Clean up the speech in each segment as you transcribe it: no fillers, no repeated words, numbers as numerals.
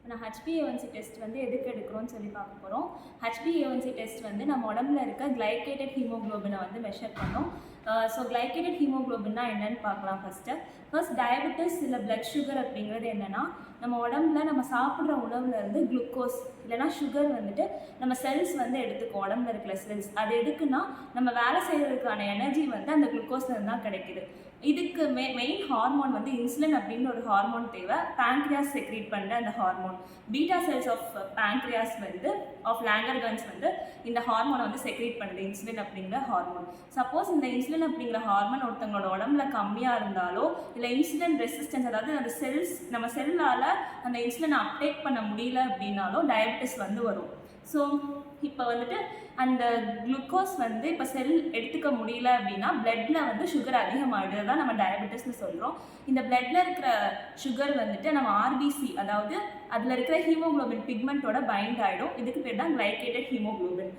நான் HbA1c test வந்து எதுக்கு எடுக்கிறோம்னு சொல்லி பார்க்க போகிறோம். HbA1c டெஸ்ட் வந்து நம்ம உடம்புல இருக்க கிளைகேட்டட் ஹீமோகுளோபினை வந்து மெஷர் பண்ணோம். ஸோ கிளைகேட்டட் ஹீமோகுளோபின்னா என்னன்னு பார்க்கலாம். ஃபர்ஸ்ட் டயபெட்டிஸ் இல்லை பிளட் சுகர் அப்படிங்கிறது என்னென்னா, நம்ம உடம்புல நம்ம சாப்பிட்ற உணவுல இருந்து குளுக்கோஸ் இல்லைனா சுகர் வந்துட்டு நம்ம செல்ஸ் வந்து எடுத்துக்கும். உடம்புல இருக்கிற செல்ஸ் அது எதுக்குன்னா, நம்ம வேலை செய்கிறதுக்கான எனர்ஜி வந்து அந்த குளுக்கோஸ்லேருந்து தான் கிடைக்குது. இதுக்கு மெயின் ஹார்மோன் வந்து இன்சுலின் அப்படின்னு ஒரு ஹார்மோன் தேவை. பேங்க்ரியாஸ் செக்ரீட் பண்ணுற அந்த hormone beta cells of pancreas வந்து ஆஃப் லாங்கர்கன்ஸ் வந்து இந்த ஹார்மோனை வந்து செக்ரீட் பண்ணுது, இன்சுலின் அப்படிங்கிற ஹார்மோன். சப்போஸ் இந்த இன்சுலின் அப்படிங்கிற ஹார்மோன் ஒருத்தவங்களோட உடம்புல கம்மியாக இருந்தாலோ இல்லை இன்சுலின் ரெசிஸ்டன்ஸ், அதாவது அந்த செல்ஸ் நம்ம செல்லால் அந்த இன்சுலினை அப்டேக் பண்ண முடியல அப்படின்னாலும் டயபெட்டிஸ் வந்து வரும். ஸோ இப்போ வந்துட்டு அந்த குளுக்கோஸ் வந்து இப்போ செல் எடுத்துக்க முடியல அப்படின்னா பிளட்ல வந்து சுகர் அதிகமாகிடுது தான் நம்ம டயபெட்டிஸ்னு சொல்கிறோம். இந்த பிளட்ல இருக்கிற சுகர் வந்துட்டு நம்ம ஆர்பிசி, அதாவது அதில் இருக்கிற ஹீமோகுளோபின் பிக்மெண்ட்டோட பைண்ட் ஆகிடும். இதுக்கு பேர் தான் கிளைகேட்டட் ஹீமோகுளோபின்.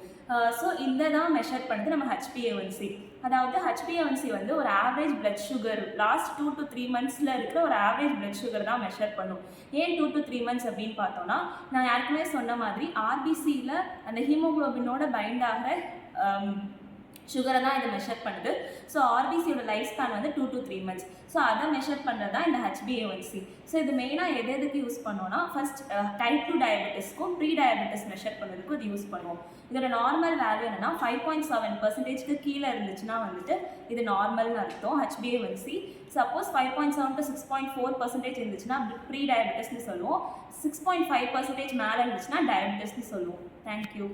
ஸோ இதை தான் மெஷர் பண்ணுறது நம்ம HbA1c. அதாவது HbA1c வந்து ஒரு average blood sugar last 2 to 3 மந்த்ஸில் இருக்கிற ஒரு ஆவரேஜ் பிளட் சுகர் தான் மெஷர் பண்ணும். ஏன் 2 to 3 மந்த்ஸ் அப்படின்னு பார்த்தோம்னா, நான் ஏற்கனவே சொன்ன மாதிரி ஆர்பிசியில் அந்த ஹீமோகுளோபினோட பைண்ட் ஆகிற சுகரை தான் இதை மெஷர் பண்ணுது. ஸோ ஆர்பிசியோட லைஃப் ஸ்பேன் வந்து 2 to 3 மந்த்ஸ். ஸோ அதை மெஷர் பண்ணுறது தான் இந்த HbA1c. ஸோ இது மெயினாக எதுக்கு யூஸ் பண்ணோன்னா, ஃபர்ஸ்ட் டைப் 2 டயபெட்டிஸ்க்கும் ப்ரீ டயபெட்டிஸ் மெஷர் பண்ணுறதுக்கும் இது யூஸ் பண்ணுவோம். இதோட நார்மல் வேல்யூ என்னென்னா 5.7% கீழே இருந்துச்சுன்னா வந்துட்டு இது நார்மல்னு அர்த்தம் HbA1c. சப்போஸ் 5.7 to 6.4% இருந்துச்சுன்னா ப்ரீ டயபெட்டிஸ்னு சொல்லுவோம். 6.5% மேலே இருந்துச்சுன்னா டயபெட்டிஸ்னு சொல்லுவோம். தேங்க்யூ.